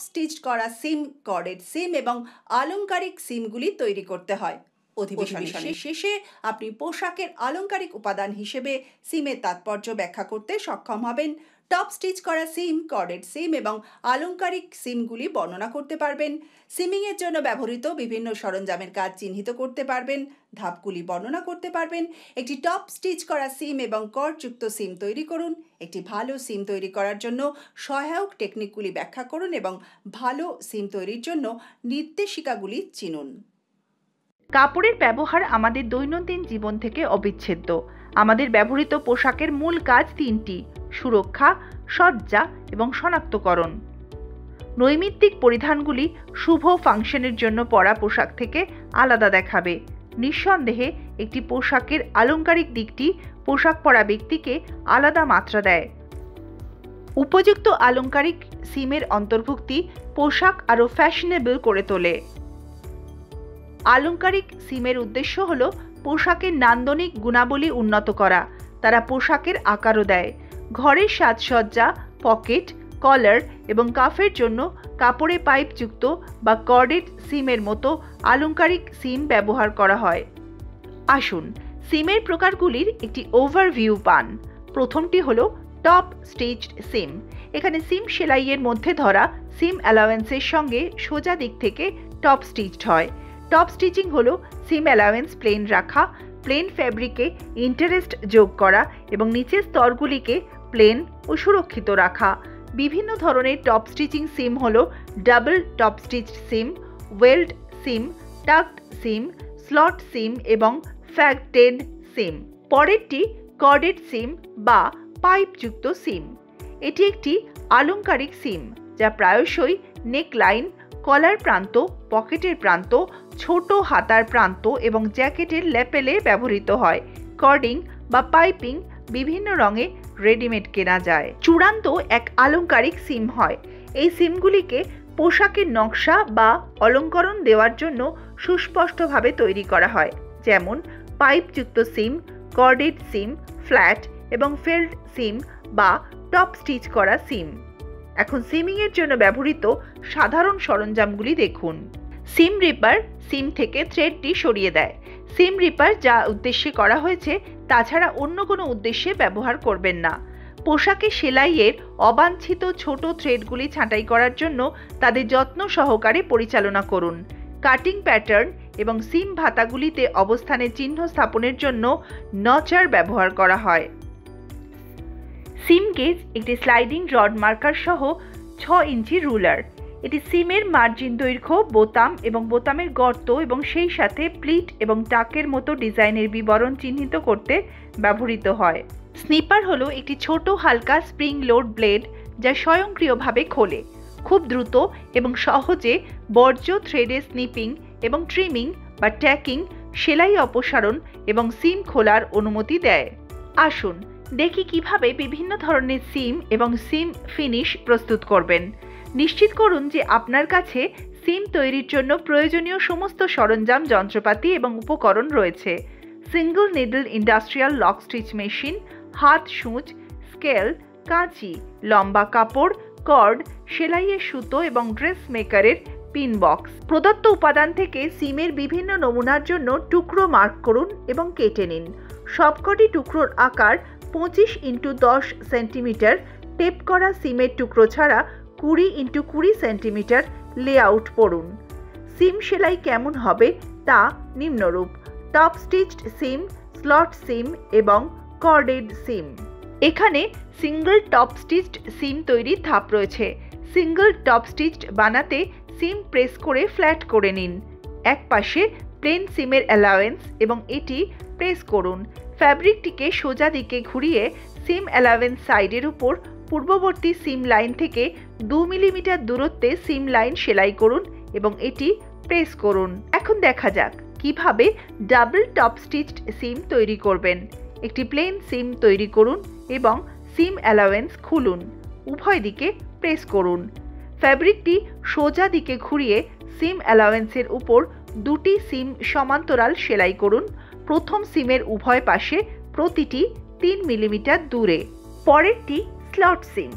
Stitched করা সিম, corded সিম এবং আলংকারিক সিমগুলি তৈরি করতে হয়। অধিবেশনের শেষে আপনি পোশাকের আলংকারিক উপাদান হিসেবে সিমের তাৎপর্য ব্যাখ্যা করতে সক্ষম হবেন। টপ স্টিচ করা সিম, কর্ডেড সিম এবং আলংকারিক সিমগুলি বর্ণনা করতে পারবেন। সিমিংয়ের জন্য ব্যবহৃত বিভিন্ন সরঞ্জামের কাজ চিহ্নিত করতে পারবেন, ধাপগুলি বর্ণনা করতে পারবেন। একটি টপ স্টিচ করা সিম এবং কর্ডযুক্ত সিম তৈরি করুন। একটি ভালো সিম তৈরি করার জন্য সহায়ক টেকনিকগুলি ব্যাখ্যা করুন এবং ভালো সিম তৈরির জন্য নির্দেশিকাগুলি চিনুন। কাপড়ের ব্যবহার আমাদের দৈনন্দিন জীবন থেকে অবিচ্ছেদ্য। আমাদের ব্যবহৃত পোশাকের মূল কাজ তিনটি: সুরক্ষা, সজ্জা এবং শনাক্তকরণ। নৈমিত্তিক পরিধানগুলি শুভ ফাংশনের জন্য পরা পোশাক থেকে আলাদা দেখাবে। নিঃসন্দেহে একটি পোশাকের আলংকারিক দিকটি পোশাক পরা ব্যক্তিকে আলাদা মাত্রা দেয়। উপযুক্ত আলংকারিক সিমের অন্তর্ভুক্তি পোশাক আরও ফ্যাশনেবল করে তোলে। আলংকারিক সিমের উদ্দেশ্য হল পোশাকের নান্দনিক গুণাবলী উন্নত করা। তারা পোশাকের আকারও দেয়। ঘরের সাজসজ্জা, পকেট, কলার এবং কাফের জন্য কাপড়ে পাইপযুক্ত বা কর্ডেড সিমের মতো আলংকারিক সিম ব্যবহার করা হয়। আসুন সিমের প্রকারগুলির একটি ওভারভিউ পান। প্রথমটি হলো টপ স্টিচড সিম। এখানে সিম সেলাইয়ের মধ্যে ধরা সিম অ্যালাওয়েন্সের সঙ্গে সোজা দিক থেকে টপ স্টিচড হয়। টপ স্টিচিং হলো সিম অ্যালাওয়েন্স প্লেন রাখা, প্লেন ফ্যাব্রিকে ইন্টারেস্ট যোগ করা এবং নিচের স্তরগুলিকে প্লেন ও সুরক্ষিত রাখা। বিভিন্ন ধরনের টপ স্টিচিং সিম হলো ডাবল টপ স্টিচড সিম, ওয়েল্ড সিম, টাকড সিম, স্লট সিম এবং ফ্যাগটেড সিম। পরেরটি কর্ডেড সিম বা পাইপযুক্ত সিম। এটি একটি আলংকারিক সিম যা প্রায়শই নেকলাইন, কলার প্রান্ত, পকেটের প্রান্ত, ছোট হাতার প্রান্ত এবং জ্যাকেটের ল্যাপেলে ব্যবহৃত হয়। কর্ডিং বা পাইপিং বিভিন্ন রঙে রেডিমেড কেনা যায়। চূড়ান্ত এক আলংকারিক সিম হয়। এই সিমগুলিকে পোশাকের নকশা বা অলঙ্করণ দেওয়ার জন্য সুস্পষ্টভাবে তৈরি করা হয়, যেমন পাইপযুক্ত সিম, কর্ডেড সিম, ফ্ল্যাট এবং ফেল্ড সিম বা টপ স্টিচ করা সিম। এখন সিমিংয়ের জন্য ব্যবহৃত সাধারণ সরঞ্জামগুলি দেখুন। সিম রিপার সিম থেকে থ্রেডটি সরিয়ে দেয়। সিম রিপার যা উদ্দেশ্যে করা হয়েছে তাছাড়া অন্য কোনো উদ্দেশ্যে ব্যবহার করবেন না। পোশাকে সেলাইয়ের অবাঞ্ছিত ছোট থ্রেডগুলি ছাঁটাই করার জন্য তাদের যত্ন সহকারে পরিচালনা করুন। কাটিং প্যাটার্ন এবং সিম ভাতাগুলিতে অবস্থানের চিহ্ন স্থাপনের জন্য নচার ব্যবহার করা হয়। সিম গেজ একটি স্লাইডিং রড মার্কার সহ 6 ইঞ্চি রুলার। এটি সিমের মার্জিন দৈর্ঘ্য, বোতাম এবং বোতামের গর্ত এবং সেই সাথে প্লিট এবং টাকের মতো ডিজাইনের বিবরণ চিহ্নিত করতে ব্যবহৃত হয়। স্নিপার হলো একটি ছোট হালকা স্প্রিং লোড ব্লেড যা স্বয়ংক্রিয়ভাবে খোলে। খুব দ্রুত এবং সহজে বর্জ্য থ্রেডে স্নিপিং এবং ট্রিমিং বা ট্যাকিং, সেলাই অপসারণ এবং সিম খোলার অনুমতি দেয়। আসুন দেখি কিভাবে বিভিন্ন ধরনের সিম এবং সিম ফিনিশ প্রস্তুত করবেন। নিশ্চিত করুন যে আপনার কাছে সিম তৈরির জন্য প্রয়োজনীয় সমস্ত সরঞ্জাম, যন্ত্রপাতি এবং উপকরণ রয়েছে। Single needle industrial lock stitch machine, হাত সূচ, স্কেল, কাঁচি, লম্বা কাপড়, কর্ড, সেলাইয়ের সুতো এবং ড্রেস মেকারের পিন বক্স। প্রদত্ত উপাদান থেকে সিমের বিভিন্ন নমুনার জন্য টুকরো মার্ক করুন এবং কেটে নিন। সবকটি টুকরোর আকার 25x10 সেন্টিমিটার। টেপ করা সিমের টুকরো ছাড়া 20x20 সেন্টিমিটার লেআউট পড়ুন। সিম সেলাই কেমন হবে তা নিম্নরূপ: টপ স্টিচড সিম, স্লট সিম এবং কর্ডেড সিম। এখানে সিঙ্গল টপ স্টিচড সিম তৈরির ধাপ রয়েছে। সিঙ্গল টপ স্টিচড বানাতে সিম প্রেস করে ফ্ল্যাট করে নিন। এক পাশে প্লেন সিমের অ্যালাওয়েন্স এবং এটি প্রেস করুন। ফ্যাব্রিকটিকে সোজা দিকে ঘুরিয়ে সিম অ্যালাওয়েন্স সাইডের উপর পূর্ববর্তী সিম লাইন থেকে 2 মিলিমিটার দূরত্বে সিম লাইন সেলাই করুন এবং এটি প্রেস করুন। এখন দেখা যাক কিভাবে ডাবল টপ স্টিচড সিম তৈরি করবেন। একটি প্লেন সিম তৈরি করুন এবং সিম অ্যালাওয়েন্স খুলুন। উভয় দিকে প্রেস করুন। ফ্যাব্রিকটি সোজা দিকে ঘুরিয়ে সিম অ্যালাওয়েন্সের উপর 2টি সিম সমান্তরাল সেলাই করুন। প্রথম সিমের উভয় পাশে প্রতিটি 3 মিলিমিটার দূরে। পরেরটি স্লট সিম।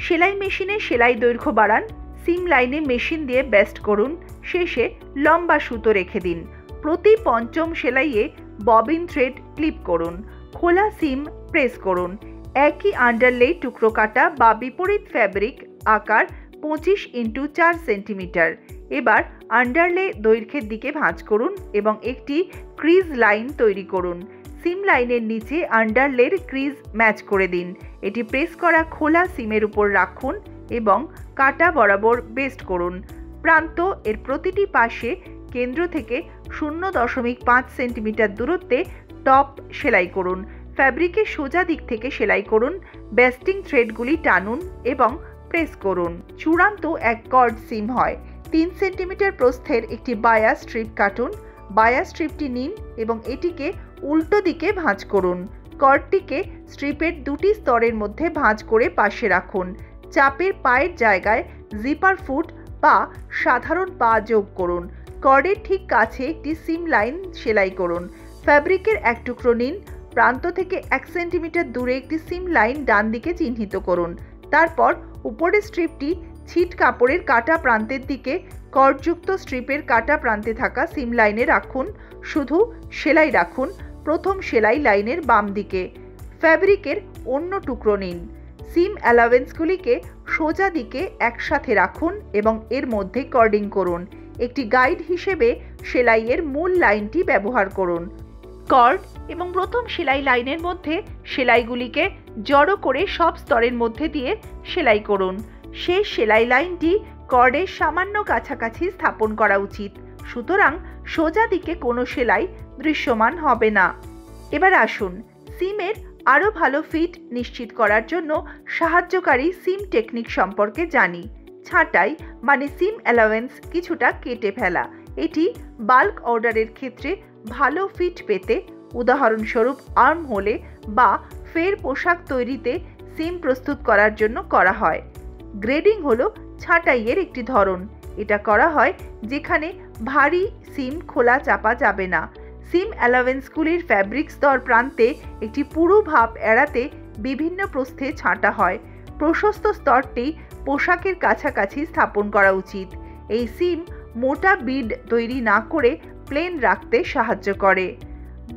সেলাই মেশিনে সেলাই দৈর্ঘ্য বাড়ান। সিম লাইনে মেশিন দিয়ে বেস্ট করুন। শেষে লম্বা সুতো রেখে দিন। প্রতি পঞ্চম সেলাইয়ে ববিন থ্রেড ক্লিপ করুন। খোলা সিম প্রেস করুন। একই আন্ডারলে টুকরো কাটা বা বিপরীত ফ্যাব্রিক আকার 25x4 সেন্টিমিটার। এবার আন্ডারলে দৈর্ঘ্যের দিকে ভাঁজ করুন এবং একটি ক্রিজ লাইন তৈরি করুন। সিম লাইনের নিচে আন্ডারলের ক্রিজ ম্যাচ করে দিন। এটি প্রেস করা খোলা সিমের উপর রাখুন এবং কাটা বরাবর বেস্ট করুন। প্রান্ত এর প্রতিটি পাশে কেন্দ্র থেকে 0.5 সেন্টিমিটার দূরত্বে টপ সেলাই করুন। ফ্যাব্রিকের সোজা দিক থেকে সেলাই করুন। বেস্টিং থ্রেডগুলি টানুন এবং প্রেস করুন। চূড়ান্ত এক কর্ড সিম হয়। 3 সেন্টিমিটার প্রস্থের একটি বায়া স্ট্রিপ কাটুন। বায়া স্ট্রিপটি নিন এবং এটিকে উল্টো দিকে ভাঁজ করুন। কর্ডটিকে স্ট্রিপের দুটি স্তরের মধ্যে ভাঁজ করে পাশে রাখুন। চাপের পায়ের জায়গায় জিপার ফুট বা সাধারণ পা যোগ করুন। কর্ডের ঠিক কাছে একটি সিম লাইন সেলাই করুন। ফ্যাব্রিকের এক টুকরো নিন। প্রান্ত থেকে 1 সেন্টিমিটার দূরে একটি সিম লাইন ডান দিকে চিহ্নিত করুন। তারপর উপরের স্ট্রিপটি ছিট কাপড়ের কাটা প্রান্তের দিকে কর্ডযুক্ত স্ট্রিপের কাটা প্রান্তে থাকা সিম লাইনে রাখুন। শুধু সেলাই রাখুন প্রথম সেলাই লাইনের বাম দিকে। ফ্যাব্রিকের অন্য টুকরো নিন। সিম অ্যালাওয়েন্সগুলিকে সোজা দিকে একসাথে রাখুন এবং এর মধ্যে কর্ডিং করুন। একটি গাইড হিসেবে সেলাইয়ের মূল লাইনটি ব্যবহার করুন। কর্ড এবং প্রথম সেলাই লাইনের মধ্যে সেলাইগুলিকে জড়ো করে সব স্তরের মধ্যে দিয়ে সেলাই করুন। শেষ সেলাই লাইনটি কর্ডের সামান্য কাছাকাছি স্থাপন করা উচিত, সুতরাং সোজা দিকে কোনো সেলাই দৃশ্যমান হবে না। এবার আসুন সিমের আরও ভালো ফিট নিশ্চিত করার জন্য সাহায্যকারী সিম টেকনিক সম্পর্কে জানি। ছাঁটাই মানে সিম অ্যালাওয়েন্স কিছুটা কেটে ফেলা। এটি বাল্ক অর্ডারের ক্ষেত্রে ভালো ফিট পেতে, উদাহরণস্বরূপ আর্ম হোলে বা ফের পোশাক তৈরিতে সিম প্রস্তুত করার জন্য করা হয়। গ্রেডিং হলো ছাঁটাইয়ের একটি ধরন। এটা করা হয় যেখানে ভারী সিম খোলা চাপা যাবে না। সিম অ্যালাওয়েন্সগুলির ফ্যাব্রিক স্তর প্রান্তে একটি পুরু ভাব এড়াতে বিভিন্ন প্রস্থে ছাঁটা হয়। প্রশস্ত স্তরটি পোশাকের কাছাকাছি স্থাপন করা উচিত। এই সিম মোটা বিড তৈরি না করে প্লেন রাখতে সাহায্য করে।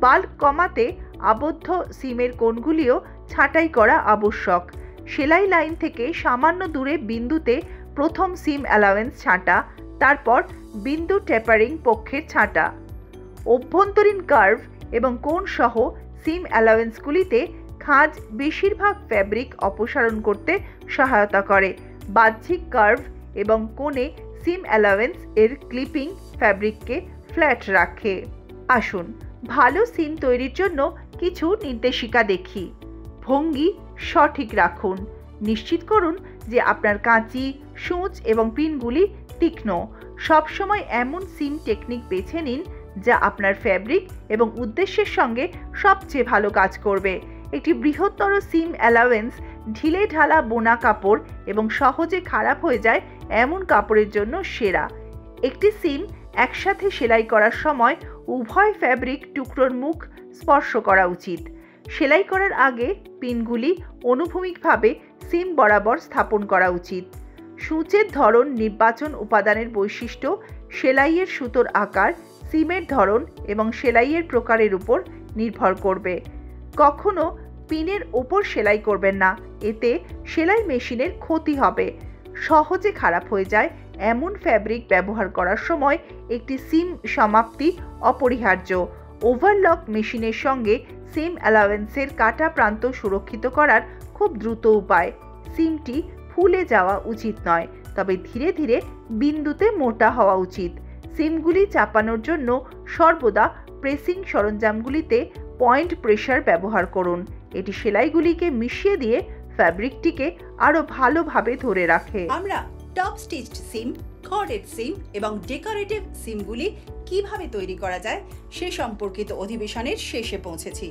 বাল্ক কমাতে আবদ্ধ সিমের কোণগুলিও ছাঁটাই করা আবশ্যক। সেলাই লাইন থেকে সামান্য দূরে বিন্দুতে প্রথম সিম অ্যালাওয়েন্স ছাঁটা, তারপর বিন্দু টেপারিং পক্ষের ছাঁটা। অভ্যন্তরীণ কার্ভ এবং কোণ সহ সিম অ্যালাওয়েন্সগুলিতে খাঁজ বেশিরভাগ ফ্যাব্রিক অপসারণ করতে সহায়তা করে। বাহ্যিক কার্ভ এবং কোণে সিম অ্যালাওয়েন্স এর ক্লিপিং ফ্যাব্রিককে ফ্ল্যাট রাখে। আসুন ভালো সিম তৈরির জন্য কিছু নির্দেশিকা দেখি। ভঙ্গি সঠিক রাখুন। নিশ্চিত করুন যে আপনার কাঁচি, সূচ এবং পিনগুলি তীক্ষ্ণ। সবসময় এমন সিম টেকনিক বেছে নিন যা আপনার ফ্যাব্রিক এবং উদ্দেশ্যের সঙ্গে সবচেয়ে ভালো কাজ করবে। একটি বৃহত্তর সিম অ্যালাওয়েন্স ঢিলে ঢালা বোনা কাপড় এবং সহজে খারাপ হয়ে যায় এমন কাপড়ের জন্য সেরা। একটি সিম একসাথে সেলাই করার সময় উভয় ফ্যাব্রিক টুকরোর মুখ স্পর্শ করা উচিত। সেলাই করার আগে পিনগুলি অনুভূমিকভাবে সিম বরাবর স্থাপন করা উচিত। সূচের ধরন নির্বাচন উপাদানের বৈশিষ্ট্য, সেলাইয়ের সুতোর আকার, সিমের ধরন এবং সেলাইয়ের প্রকারের উপর নির্ভর করবে। কখনো পিনের ওপর সেলাই করবেন না, এতে সেলাই মেশিনের ক্ষতি হবে। সহজে খারাপ হয়ে যায় এমন ফ্যাব্রিক ব্যবহার করার সময় একটি সিম সমাপ্তি অপরিহার্য। ওভারলক মেশিনের সঙ্গে সিম অ্যালাওয়েন্সের কাটা প্রান্ত সুরক্ষিত করার খুব দ্রুত উপায়। সিমটি ফুলে যাওয়া উচিত নয়, তবে ধীরে ধীরে বিন্দুতে মোটা হওয়া উচিত। সিমগুলি চাপানোর জন্য সর্বদা প্রেসিং সরঞ্জামগুলিতে পয়েন্ট প্রেসার ব্যবহার করুন। এটি সেলাইগুলিকে মিশিয়ে দিয়ে ফ্যাব্রিকটিকে আরও ভালোভাবে ধরে রাখে। আমরা টপ স্টিচড সিম, কর্ডেড সিম এবং ডেকোরেটিভ সিমগুলি কিভাবে তৈরি করা যায় সে সম্পর্কিত অধিবেশনের শেষে পৌঁছেছি।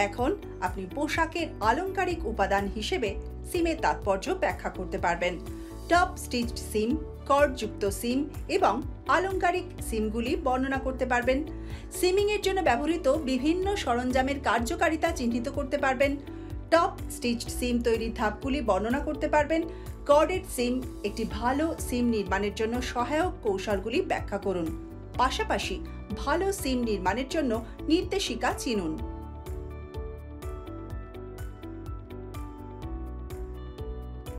এখন আপনি পোশাকের আলংকারিক উপাদান হিসেবে সিমের তাৎপর্য ব্যাখ্যা করতে পারবেন। টপ স্টিচড সিম, কর্ডযুক্ত সিম এবং আলংকারিক সিমগুলি বর্ণনা করতে পারবেন। সিমিংয়ের জন্য ব্যবহৃত বিভিন্ন সরঞ্জামের কার্যকারিতা চিহ্নিত করতে পারবেন। টপ স্টিচড সিম তৈরির ধাপগুলি বর্ণনা করতে পারবেন। কর্ডেড সিম একটি ভালো সিম নির্মাণের জন্য সহায়ক কৌশলগুলি ব্যাখ্যা করুন। পাশাপাশি ভালো সিম নির্মাণের জন্য নির্দেশিকা চিনুন।